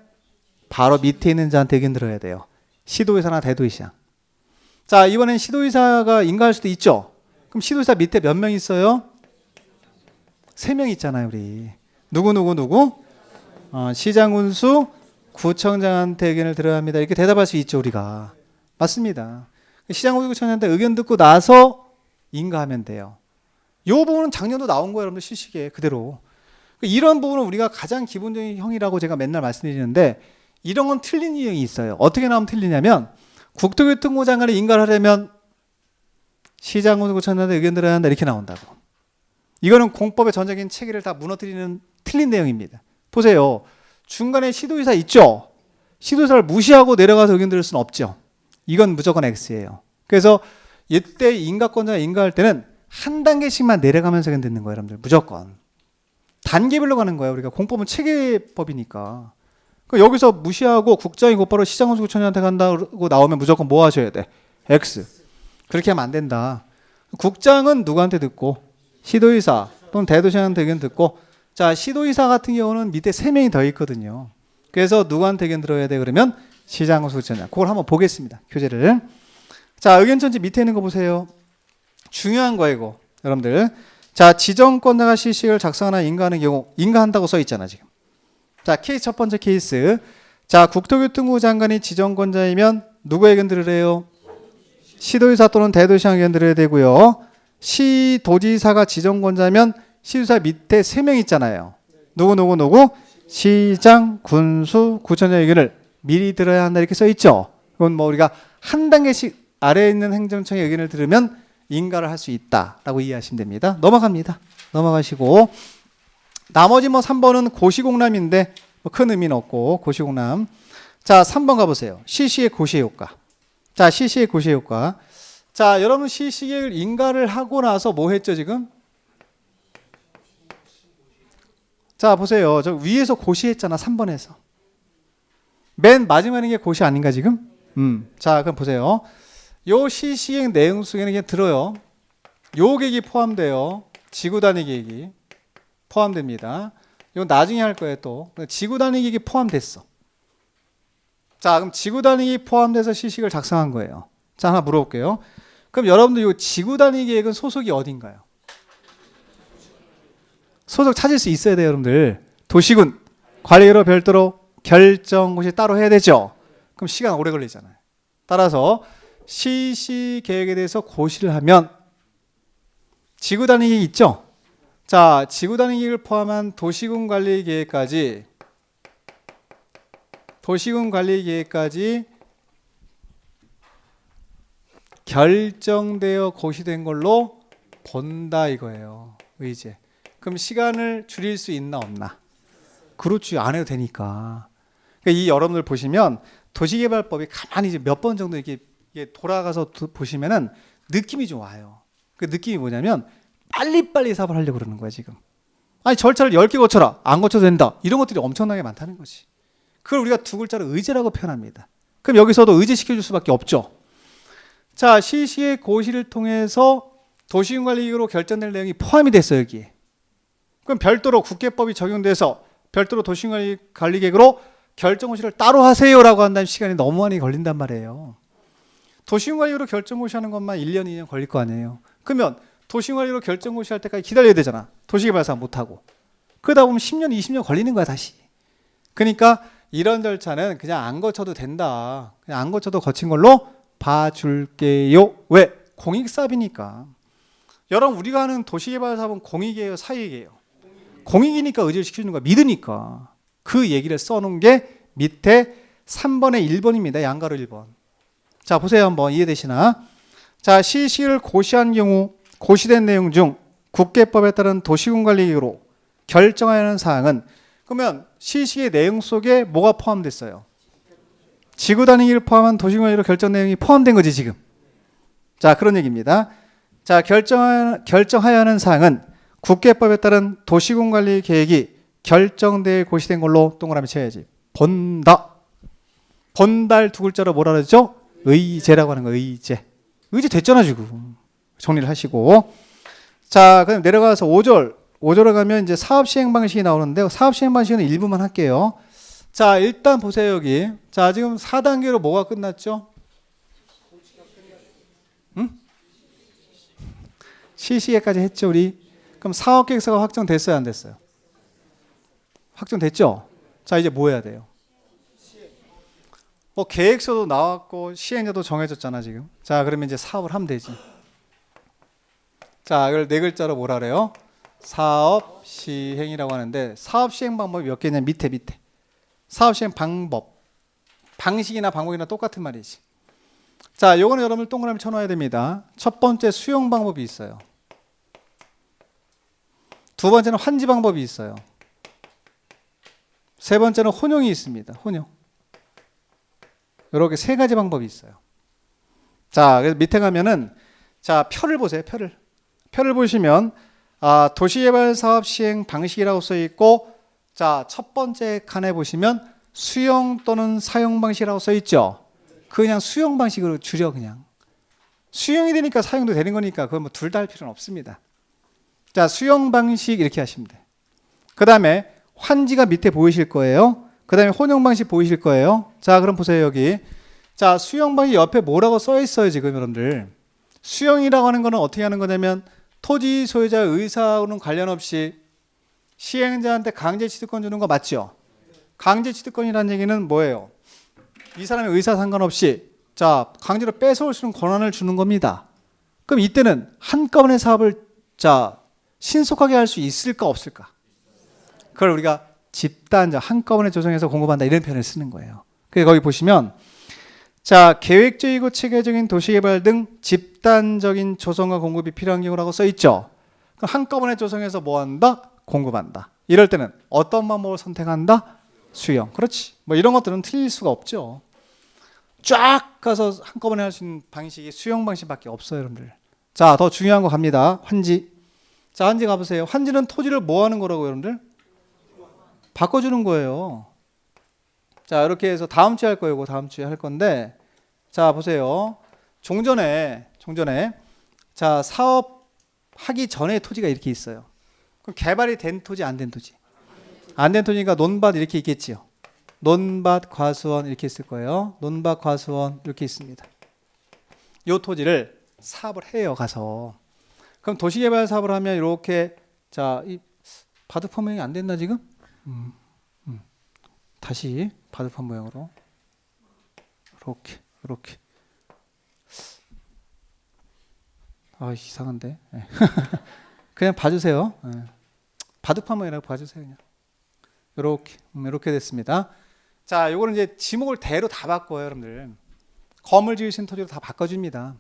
바로 밑에 있는 자한테 의견 들어야 돼요. 시도의사나 대도시장. 자, 이번엔 시도의사가 인가할 수도 있죠. 그럼 시도의사 밑에 몇 명 있어요? 3명 있잖아요, 우리. 누구? 시장, 군수, 구청장한테 의견을 들어야 합니다. 이렇게 대답할 수 있죠, 우리가. 맞습니다. 시장, 군수, 구청장한테 의견 듣고 나서 인가하면 돼요. 이 부분은 작년도 나온 거예요, 여러분들. 시식에 그대로. 이런 부분은 우리가 가장 기본적인 형이라고 제가 맨날 말씀드리는데, 이런 건 틀린 유형이 있어요. 어떻게 나오면 틀리냐면, 국토교통부 장관이 인가를 하려면 시장, 군수, 구청장한테 의견 들어야 한다, 이렇게 나온다고. 이거는 공법의 전적인 체계를 다 무너뜨리는 틀린 내용입니다. 보세요. 중간에 시도의사 있죠? 시도의사를 무시하고 내려가서 의견 들을 수는 없죠. 이건 무조건 X예요. 그래서 이때 인가권자가 인가할 때는 한 단계씩만 내려가면서 의견 듣는 거예요, 여러분들. 무조건. 단계별로 가는 거예요. 우리가 공법은 체계법이니까. 여기서 무시하고 국장이 곧바로 시장군수구청장한테 간다고 나오면 무조건 뭐 하셔야 돼? X. 그렇게 하면 안 된다. 국장은 누구한테 듣고? 시도의사 또는 대도시장한테 의견 듣고. 자, 시도의사 같은 경우는 밑에 3명이 더 있거든요. 그래서 누구한테 의견 들어야 돼? 그러면 시장군수구청장. 그걸 한번 보겠습니다, 교재를. 자, 의견천지 밑에 있는 거 보세요. 중요한 거예요, 이거. 여러분들. 자, 지정권자가 시식을 작성하나 인가하는 경우, 인가한다고 써 있잖아, 지금. 자, 케이스 첫 번째 케이스. 자, 국토교통부 장관이 지정권자이면 누구의 의견 들으래요? 시도의사 또는 대도시장 의견 들어야 되고요. 시도지사가 지정권자면 시도지사 밑에 3명 있잖아요. 누구? 시장, 군수, 구청장 의견을 미리 들어야 한다, 이렇게 써 있죠. 이건 뭐 우리가 한 단계씩 아래에 있는 행정청의 의견을 들으면 인가를 할 수 있다라고 이해하시면 됩니다. 넘어가시고 나머지 뭐 3번은 고시공람인데 뭐 큰 의미는 없고 고시공람. 자, 3번 가보세요. 시시의 고시의 효과. 자, 시시의 고시의 효과. 자, 여러분 시시의 인가를 하고 나서 뭐 했죠, 지금? 자, 보세요. 저 위에서 고시했잖아, 3번에서. 맨 마지막에 게 고시 아닌가, 지금? 자, 그럼 보세요. 요 시시행 내용 속에는 그냥 들어요. 요 계획이 포함돼요. 지구단위 계획이 포함됩니다. 이건 나중에 할 거예요, 또. 지구단위 계획이 포함됐어. 자, 그럼 지구단위 계획이 포함돼서 시식을 작성한 거예요. 자, 하나 물어볼게요. 그럼 여러분들 이 지구단위 계획은 소속이 어딘가요? 소속 찾을 수 있어야 돼요, 여러분들. 도시군, 관리로 별도로 결정고시 따로 해야 되죠. 그럼 시간 오래 걸리잖아요. 따라서 시시 계획에 대해서 고시를 하면 지구단위 계획이 있죠. 자, 지구단위 계획을 포함한 도시군 관리 계획까지 결정되어 고시된 걸로 본다, 이거예요. 의제. 그럼 시간을 줄일 수 있나 없나? 그렇지, 안 해도 되니까. 그러니까 이 여러분들 보시면 도시개발법이 가만히 이제 몇 번 정도 이렇게 돌아가서 보시면은 느낌이 좀 와요. 그 느낌이 뭐냐면 빨리빨리 사업을 하려고 그러는 거야, 지금. 아니, 절차를 10개 거쳐라. 안 거쳐도 된다. 이런 것들이 엄청나게 많다는 거지. 그걸 우리가 두 글자로 의제라고 표현합니다. 그럼 여기서도 의제시켜줄 수밖에 없죠. 자, 시시의 고시를 통해서 도시군관리계획으로 결정될 내용이 포함이 됐어요, 여기에. 그럼 별도로 국회법이 적용돼서 별도로 도시군관리계획으로 결정고시를 따로 하세요라고 한다면 시간이 너무 많이 걸린단 말이에요. 도시군관리계획으로 결정고시 하는 것만 1년, 2년 걸릴 거 아니에요. 그러면 도시군관리계획으로 결정고시 할 때까지 기다려야 되잖아. 도시개발사 못하고. 그러다 보면 10년, 20년 걸리는 거야, 다시. 그러니까 이런 절차는 그냥 안 거쳐도 된다. 그냥 안 거쳐도 거친 걸로 봐줄게요. 왜? 공익사업이니까. 여러분, 우리가 하는 도시개발사업은 공익이에요, 사익이에요? 공익이니까 의지를 시키는 거야. 믿으니까. 그 얘기를 써놓은 게 밑에 3번의 1번입니다. 양가로 1번. 자, 보세요. 한번 이해되시나? 자, 시시를 고시한 경우 고시된 내용 중 국계법에 따른 도시군관리계획으로 결정하야 하는 사항은, 그러면 시시의 내용 속에 뭐가 포함됐어요? 지구 단위를 포함한 도시군관리로 결정 내용이 포함된 거지 지금. 자, 그런 얘기입니다. 자, 결정하야 하는 사항은 국계법에 따른 도시군관리 계획이 결정될 고시된 걸로 동그라미 쳐야지. 본다. 본달 두 글자로 뭐라 그러죠? 의제라고 하는 거. 의제. 의제 됐잖아 지금. 정리를 하시고. 자, 그럼 내려가서 5절에 가면 이제 사업 시행 방식이 나오는데, 사업 시행 방식은 1부만 할게요. 자, 일단 보세요, 여기. 자, 지금 4단계로 뭐가 끝났죠? 응? 시시에까지 했죠, 우리? 그럼 사업계획서가 확정됐어요, 안 됐어요? 확정됐죠? 자, 이제 뭐 해야 돼요? 뭐 계획서도 나왔고 시행자도 정해졌잖아, 지금. 자, 그러면 이제 사업을 하면 되지. 자, 이걸 네 글자로 뭐라 그래요? 사업 시행이라고 하는데, 사업 시행 방법이 몇 개냐? 밑에. 사업 시행 방법. 방식이나 방법이나 똑같은 말이지. 자, 요거는 여러분들 동그라미 쳐놔야 됩니다. 첫 번째 수용 방법이 있어요. 두 번째는 환지 방법이 있어요. 세 번째는 혼용이 있습니다. 혼용. 이렇게 세 가지 방법이 있어요. 자, 그래서 밑에 가면은, 자, 표를 보세요. 표를 보시면, 도시개발 사업 시행 방식이라고 써 있고, 자, 첫 번째 칸에 보시면 수용 또는 사용 방식이라고 써 있죠. 그냥 수용 방식으로 줄여. 그냥 수용이 되니까 사용도 되는 거니까 그건 뭐 둘 다 할 필요는 없습니다. 자, 수용 방식 이렇게 하시면 돼. 그 다음에 환지가 밑에 보이실 거예요. 그 다음에 혼용 방식 보이실 거예요. 자, 그럼 보세요, 여기. 자, 수용 방식 옆에 뭐라고 써 있어요, 지금 여러분들. 수용이라고 하는 거는 어떻게 하는 거냐면, 토지 소유자의 의사하고는 관련 없이 시행자한테 강제 취득권 주는 거 맞죠? 강제 취득권이라는 얘기는 뭐예요? 이 사람의 의사 상관없이, 자, 강제로 뺏어올 수 있는 권한을 주는 겁니다. 그럼 이때는 한꺼번에 사업을, 자, 신속하게 할 수 있을까 없을까? 그걸 우리가 집단적 한꺼번에 조성해서 공급한다 이런 표현을 쓰는 거예요. 그래서 거기 보시면, 자, 계획적이고 체계적인 도시개발 등 집단적인 조성과 공급이 필요한 경우라고 써 있죠. 그럼 한꺼번에 조성해서 뭐 한다? 공급한다. 이럴 때는 어떤 방법을 선택한다? 수용. 그렇지. 뭐 이런 것들은 틀릴 수가 없죠. 쫙 가서 한꺼번에 할 수 있는 방식이 수용 방식밖에 없어요, 여러분들. 자, 더 중요한 거 갑니다. 환지. 자, 환지 가보세요. 환지는 토지를 뭐 하는 거라고요, 여러분들? 바꿔주는 거예요. 자, 이렇게 해서 다음 주에 할 거예요. 이거 다음 주에 할 건데, 자, 보세요. 종전에 자, 사업 하기 전에 토지가 이렇게 있어요. 그럼 개발이 된 토지, 안 된 토지? 안 된 토지니까 논밭 이렇게 있겠지요. 논밭, 과수원 이렇게 있을 거예요. 논밭, 과수원 이렇게 있습니다. 이 토지를 사업을 해요, 가서. 그럼 도시개발 사업을 하면 이렇게, 자, 이 바둑판 모양이 안 됐나 지금? 다시 바둑판 모양으로 이렇게. 아, 이상한데. 네. 그냥 봐주세요. 네. 바둑판 모양이라고 봐주세요. 그냥 이렇게 됐습니다. 자, 요거는 이제 지목을 대로 다 바꿔요, 여러분들. 건물 지으신 토지로 다 바꿔줍니다.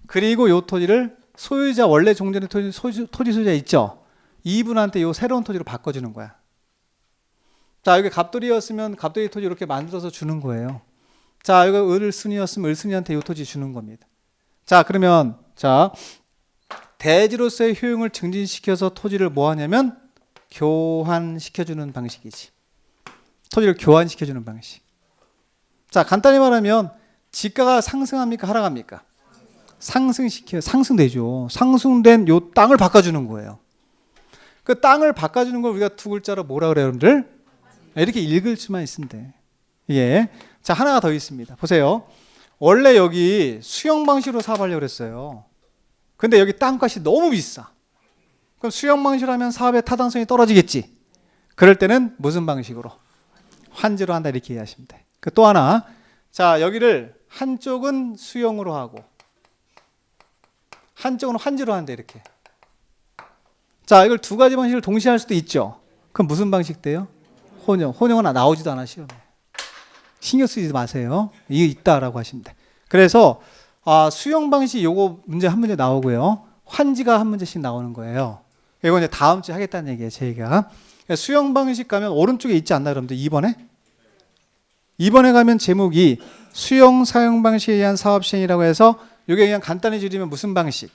그리고 요 토지를 소유자, 원래 종전의 토지 소유자 있죠? 이분한테 요 새로운 토지로 바꿔주는 거야. 자, 여기 갑돌이였으면 갑돌이 토지 이렇게 만들어서 주는 거예요. 자, 여기 을순이었으면 을순이한테 요 토지 주는 겁니다. 자, 그러면, 자, 대지로서의 효용을 증진시켜서 토지를 뭐 하냐면 교환시켜주는 방식이지. 토지를 교환시켜주는 방식. 자, 간단히 말하면 지가가 상승합니까? 하락합니까? 상승시켜요. 상승되죠. 상승된 요 땅을 바꿔주는 거예요. 그 땅을 바꿔주는 걸 우리가 두 글자로 뭐라 그래요, 여러분들? 이렇게 읽을 수만 있으면 돼. 예. 자, 하나가 더 있습니다. 보세요. 원래 여기 수용 방식으로 사업하려고 그랬어요. 근데 여기 땅값이 너무 비싸. 그럼 수용 방식으로 하면 사업의 타당성이 떨어지겠지. 그럴 때는 무슨 방식으로? 환지로 한다 이렇게 이해하시면 돼. 그 또 하나. 자, 여기를 한쪽은 수용으로 하고 한쪽은 환지로 한다 이렇게. 자, 이걸 두 가지 방식을 동시에 할 수도 있죠. 그럼 무슨 방식 돼요? 혼용. 혼용은 나오지도 않아 시험에. 신경 쓰지 마세요. 이게 있다라고 하시면 돼. 그래서 수용 방식 요거 문제 한 문제 나오고요. 환지가 한 문제씩 나오는 거예요. 이거 이제 다음 주에 하겠다는 얘기예요, 저희가. 수용 방식 가면 오른쪽에 있지 않나 여러분들 2번에 가면 제목이 수용 사용 방식에 의한 사업 시행이라고 해서 이게 그냥 간단히 줄이면 무슨 방식?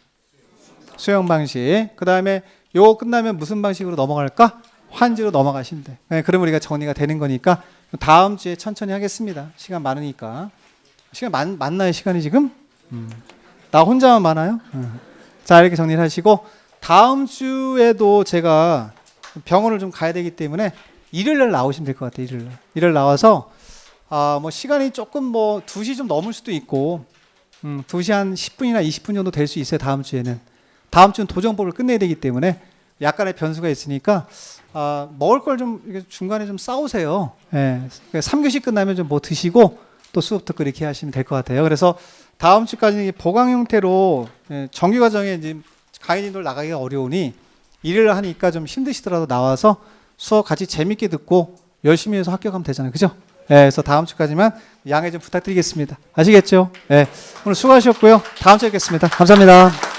수용 방식. 그다음에 요거 끝나면 무슨 방식으로 넘어갈까? 환지로 넘어가시면 돼. 네, 그러면 우리가 정리가 되는 거니까 다음 주에 천천히 하겠습니다. 시간 많으니까. 시간 많나요? 시간이 지금? 나 혼자만 많아요? 자, 이렇게 정리를 하시고 다음 주에도 제가 병원을 좀 가야 되기 때문에 일요일 날 나오시면 될 것 같아요. 일요일 나와서 뭐 시간이 조금 뭐 2시 좀 넘을 수도 있고 2시 한 10분이나 20분 정도 될 수 있어요. 다음 주에는. 다음 주는 도정법을 끝내야 되기 때문에 약간의 변수가 있으니까 먹을 걸 좀 중간에 좀 싸우세요. 예. 3교시 끝나면 좀 뭐 드시고 또 수업 듣고 이렇게 하시면 될 것 같아요. 그래서 다음 주까지는 보강 형태로 정규 과정에 이제 강의진들 나가기가 어려우니 일을 하니까 좀 힘드시더라도 나와서 수업 같이 재밌게 듣고 열심히 해서 합격하면 되잖아요. 그죠? 예, 그래서 다음 주까지만 양해 좀 부탁드리겠습니다. 아시겠죠? 예. 오늘 수고하셨고요. 다음 주에 뵙겠습니다. 감사합니다.